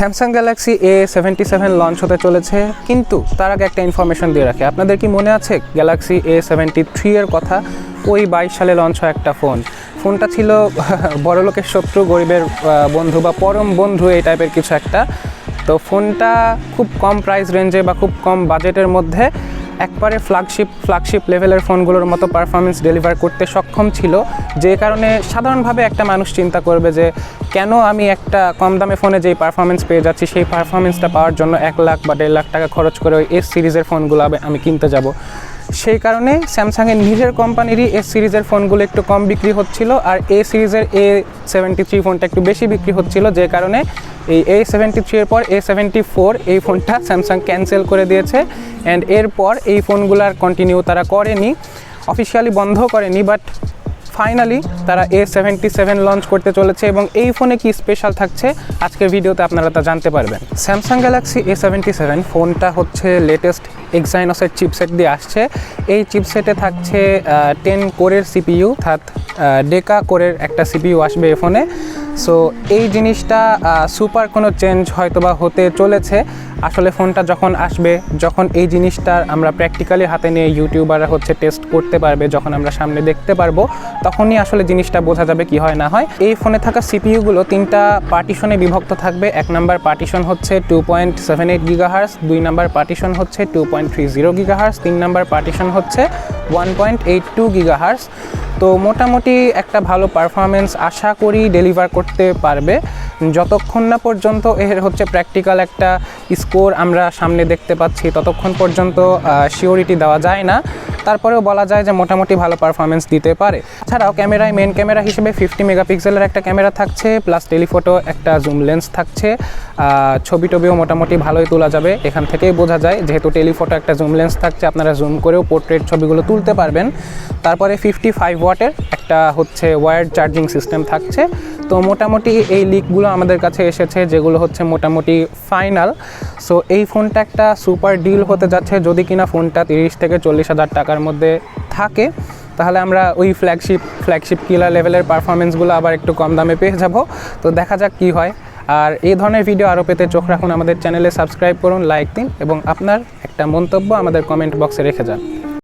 Samsung Galaxy A77 launch হতে চলেছে, কিন্তু তার আগে একটা ইনফরমেশন দিয়ে রাখি। আপনাদের কি মনে আছে গ্যালাক্সি A73 এর কথা? ওই 22 সালে লঞ্চ হয় একটা ফোনটা ছিল বড়লোকের শত্রু গরিবের বন্ধু বা পরম বন্ধু, এই টাইপের কিছু একটা। তো ফোনটা খুব কম প্রাইস রেঞ্জে বা খুব কম বাজেটের মধ্যে একবারে ফ্ল্যাগশিপ লেভেলের ফোনগুলোর মতো পারফরমেন্স ডেলিভার করতে সক্ষম ছিল, যে কারণে সাধারণভাবে একটা মানুষ চিন্তা করবে যে কেন আমি একটা কম দামে ফোনে যেই পারফরমেন্স পেয়ে যাচ্ছি সেই পারফরমেন্সটা পাওয়ার জন্য 1 লাখ বা 1.5 লাখ টাকা খরচ করে ওই এস সিরিজের ফোনগুলো আমি কিনতে যাব। সেই কারণে স্যামসাংয়ের নিজের কোম্পানিরই এস সিরিজের ফোনগুলো একটু কম বিক্রি হচ্ছিল, আর এ সিরিজের A73 ফোনটা একটু বেশি বিক্রি হচ্ছিল, যে কারণে এই A73 এর পর A74 এই ফোনটা স্যামসাং ক্যান্সেল করে দিয়েছে। অ্যান্ড এরপর এই ফোনগুলো আর কন্টিনিউ তারা করেনি, অফিসিয়ালি বন্ধ করেনি, বাট ফাইনালি তারা A77 লঞ্চ করতে চলেছে। এবং এই ফোনে কি স্পেশাল থাকছে আজকের ভিডিওতে আপনারা তা জানতে পারবেন। স্যামসাং গ্যালাক্সি A77 ফোনটা হচ্ছে লেটেস্ট এক্সাইনসের চিপসেট দিয়ে আসছে। এই চিপসেটে থাকছে 10 কোরের সিপিইউ, অর্থাৎ ডেকা কোরের একটা সিপিইউ আসবে এই ফোনে। সো এই জিনিসটা সুপার কোনো চেঞ্জ হয়তোবা হতে চলেছে। আসলে ফোনটা যখন আসবে, যখন এই জিনিসটার আমরা প্র্যাকটিক্যালি হাতে নিয়ে ইউটিউবাররা হচ্ছে টেস্ট করতে পারবে, যখন আমরা সামনে দেখতে পারবো, তখনই আসলে জিনিসটা বোঝা যাবে কি হয় না হয়। এই ফোনে থাকা সিপিইউগুলো 3টা পার্টিশনে বিভক্ত থাকবে। 1 নাম্বার পার্টিশন হচ্ছে 2.78 গিগাহার্জ, 2 নাম্বার পার্টিশন হচ্ছে 2.30 গিগাহার্জ, 3 নাম্বার পার্টিশন হচ্ছে 1.82 গিগাহার্জ। তো মোটামুটি একটা ভালো পারফরমেন্স আশা করি ডেলিভার করতে পারবে, যতক্ষণ না পর্যন্ত এর হচ্ছে প্র্যাকটিক্যাল একটা স্কোর আমরা সামনে দেখতে পাচ্ছি ততক্ষণ পর্যন্ত শিওরিটি দেওয়া যায় না। তারপরেও বলা যায় যে মোটামুটি ভালো পারফরমেন্স দিতে পারে। ছাড়াও ক্যামেরায় মেন ক্যামেরা হিসেবে 50 মেগাপিক্সেলের একটা ক্যামেরা থাকছে, প্লাস টেলিফোটো একটা জুম লেন্স থাকছে। ছবিও মোটামুটি ভালোই তোলা যাবে, এখান থেকেই বোঝা যায়, যেহেতু টেলিফোটো একটা জুম লেন্স থাকছে, আপনারা জুম করেও পোর্ট্রেট ছবিগুলো তুলতে পারবেন। তারপরে 55 ওয়াটের একটা হচ্ছে ওয়্যার্ড চার্জিং সিস্টেম থাকছে। তো মোটামুটি এই লিকগুলো আমাদের কাছে এসেছে, যেগুলো হচ্ছে মোটামুটি ফাইনাল। সো এই ফোনটা একটা সুপার ডিল হতে যাচ্ছে। যদি কিনা ফোনটা 30 থেকে 40 হাজার টাকার মধ্যে থাকে, তাহলে আমরা ওই ফ্ল্যাগশিপ কিলার লেভেলের পারফরমেন্সগুলো আবার একটু কম দামে পেয়ে যাব। তো দেখা যাক কী হয়। আর এই ধরনের ভিডিও আরও পেতে চোখ রাখুন আমাদের চ্যানেলে, সাবস্ক্রাইব করুন, লাইক দিন এবং আপনার একটা মন্তব্য আমাদের কমেন্ট বক্সে রেখে যান।